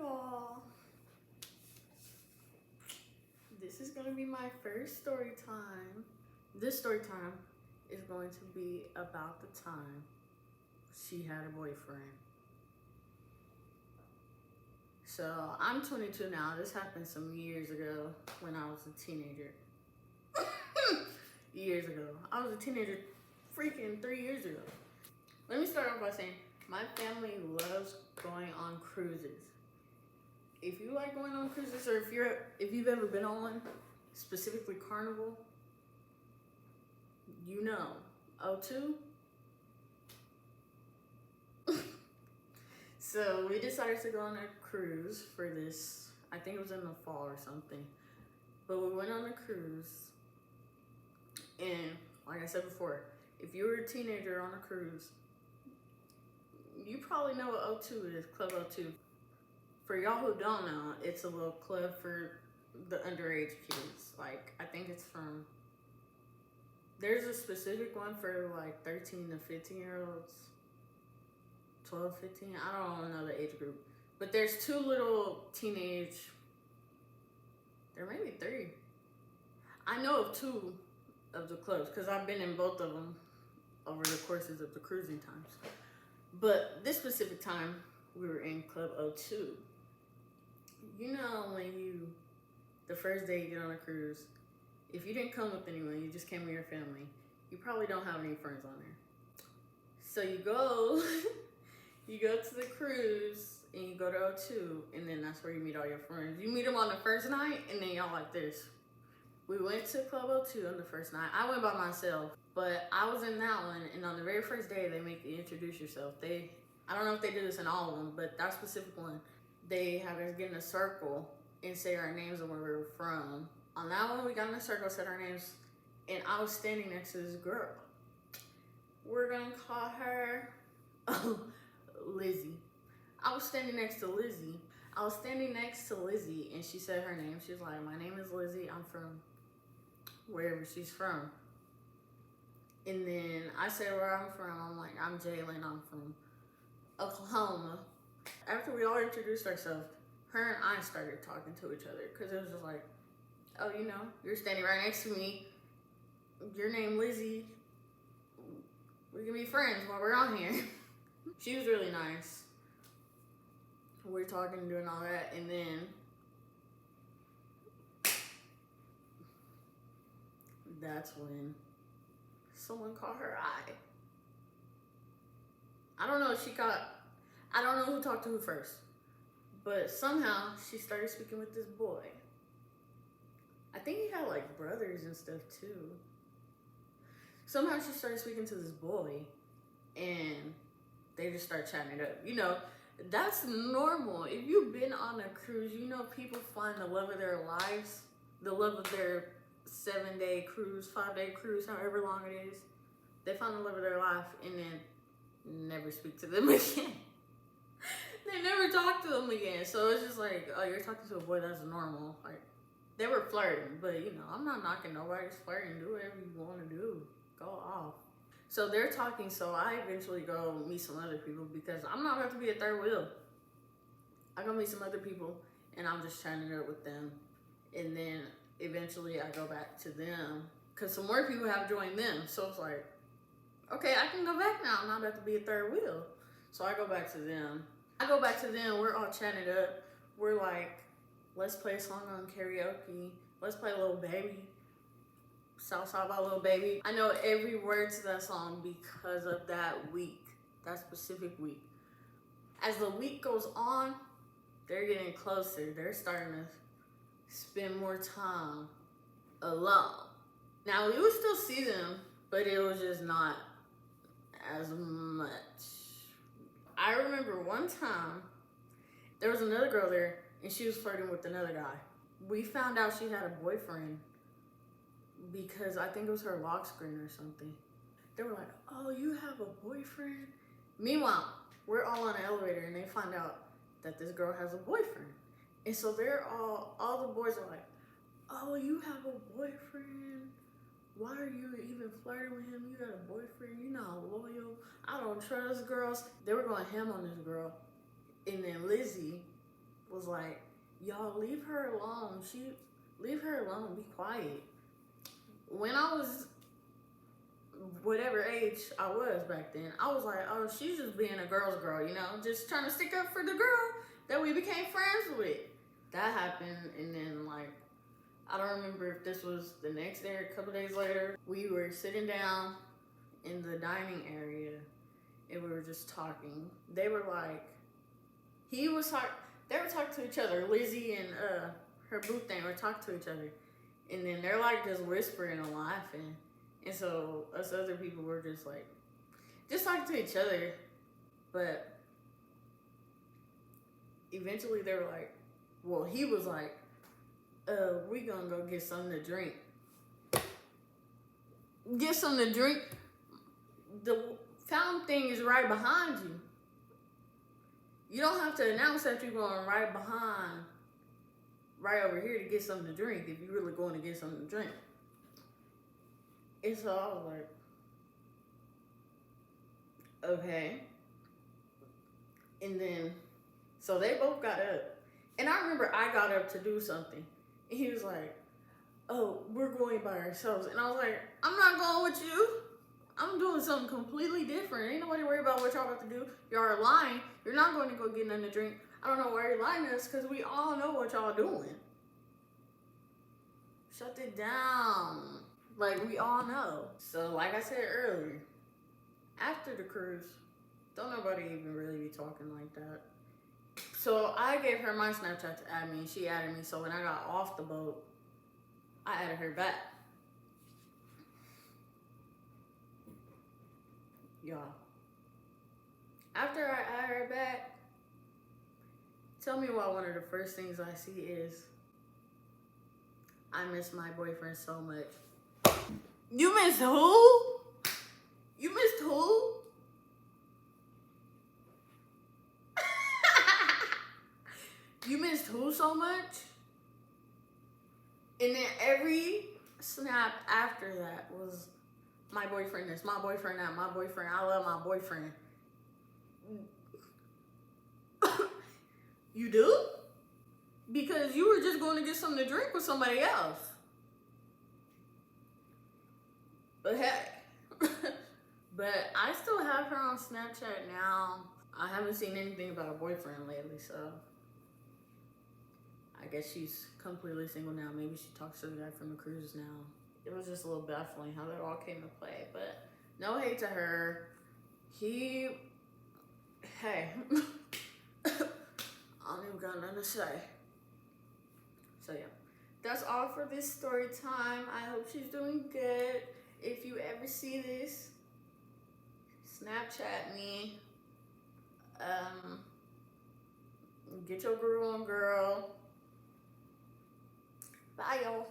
y'all. This is gonna be my first story time. This story time is going to be about the time she had a boyfriend. So I'm 22 now. This happened some years ago when I was a teenager. Years ago. I was a teenager freaking 3 years ago. Let me start off by saying my family loves going on cruises. If you like going on cruises, or if you've ever been on one, specifically Carnival, you know. O2. So we decided to go on a cruise for this. I think it was in the fall or something. But we went on a cruise. And like I said before, if you were a teenager on a cruise, you probably know what O2 is, Club O2. For y'all who don't know, it's a little club for the underage kids. Like, I think it's from, there's a specific one for like 13 to 15 year olds. 12, 15, I don't know the age group. But there's two little teenage, there may be three. I know of two of the clubs because I've been in both of them over the courses of the cruising times. But this specific time, we were in Club O2. You know when the first day you get on a cruise, if you didn't come with anyone, you just came with your family, you probably don't have any friends on there. So you go, you go to the cruise and you go to O2, and then that's where you meet all your friends. You meet them on the first night, and then y'all like this. We went to Club O2 on the first night. I went by myself, but I was in that one, and on the very first day, they make you introduce yourself. I don't know if they do this in all of them, but that specific one, they have us get in a circle and say our names and where we were from. On that one, we got in a circle, said our names, and I was standing next to this girl. We're gonna call her Lizzie. I was standing next to Lizzie. And she said her name. She was like, my name is Lizzie. I'm from wherever she's from. And then I said where I'm from. I'm like, I'm Jalen. I'm from Oklahoma. After we all introduced ourselves, her and I started talking to each other because it was just like, oh, you know, you're standing right next to me. Your name Lizzie. We can be friends while we're on here. She was really nice. We're talking and doing all that, and then that's when someone caught her eye. I don't know who talked to who first, but somehow she started speaking with this boy. I think he had like brothers and stuff too. Somehow she started speaking to this boy, and they just start chatting it up. You know, that's normal. If you've been on a cruise, you know people find the love of their lives, the love of their 7-day cruise, 5-day cruise, however long it is. They find the love of their life and then never speak to them again. They never talk to them again. So it's just like, oh, you're talking to a boy, that's normal. Like, they were flirting, but you know, I'm not knocking nobody's flirting. Do whatever you want to do. Go off. So they're talking, so I eventually go meet some other people because I'm not about to be a third wheel. I go meet some other people and I'm just chatting it up with them. And then eventually I go back to them because some more people have joined them. So it's like, okay, I can go back now. I'm not about to be a third wheel. So I go back to them. We're all chatting it up. We're like, let's play a song on karaoke. Let's play Lil Baby. Southside by Lil Baby. I know every word to that song because of that week, that specific week. As the week goes on, they're getting closer. They're starting to spend more time alone. Now, we would still see them, but it was just not as much. I remember one time, there was another girl there, and she was flirting with another guy. We found out she had a boyfriend because I think it was her lock screen or something. They were like, oh, you have a boyfriend? Meanwhile, we're all on an elevator and they find out that this girl has a boyfriend. And so they're all the boys are like, oh, you have a boyfriend? Why are you even flirting with him? You got a boyfriend, you're not loyal. I don't trust girls. They were going ham on this girl. And then Lizzie was like, y'all leave her alone. Leave her alone. Be quiet. When I was whatever age I was back then, I was like, oh, she's just being a girl's girl, you know, just trying to stick up for the girl that we became friends with. That happened, and then like, I don't remember if this was the next day or a couple days later. We were sitting down in the dining area, and we were just talking. They were like, they were talking to each other. Lizzie and her boo thing were talking to each other, and then they're like just whispering and laughing. And so us other people were just like, just talking to each other. But eventually they were like, well, he was like, we gonna go get something to drink. Get something to drink. The fountain thing is right behind you. You don't have to announce that you're going right over here to get something to drink if you're really going to get something to drink. And so I was like, okay. And then, so they both got up. And I remember I got up to do something. And he was like, oh, we're going by ourselves. And I was like, I'm not going with you. I'm doing something completely different. Ain't nobody worried about what y'all about to do. Y'all are lying. You're not going to go get nothing to drink. I don't know why you're lying to us, because we all know what y'all doing. Shut it down. Like, we all know. So, like I said earlier, after the cruise, don't nobody even really be talking like that. So, I gave her my Snapchat to add me, and she added me. So, when I got off the boat, I added her back. Y'all, after I add her back, tell me why one of the first things I see is, I miss my boyfriend so much. You miss who? You missed who? You missed who so much? And then every snap after that was, my boyfriend this, my boyfriend that, my boyfriend, I love my boyfriend. You do? Because you were just going to get something to drink with somebody else. But hey, but I still have her on Snapchat now. I haven't seen anything about a boyfriend lately, so I guess she's completely single now. Maybe she talks to the guy from the cruise now. It was just a little baffling how that all came to play, but no hate to her. Hey, I don't even got nothing to say. So yeah, that's all for this story time. I hope she's doing good. If you ever see this, Snapchat me. Get your groove on, girl. Bye, y'all.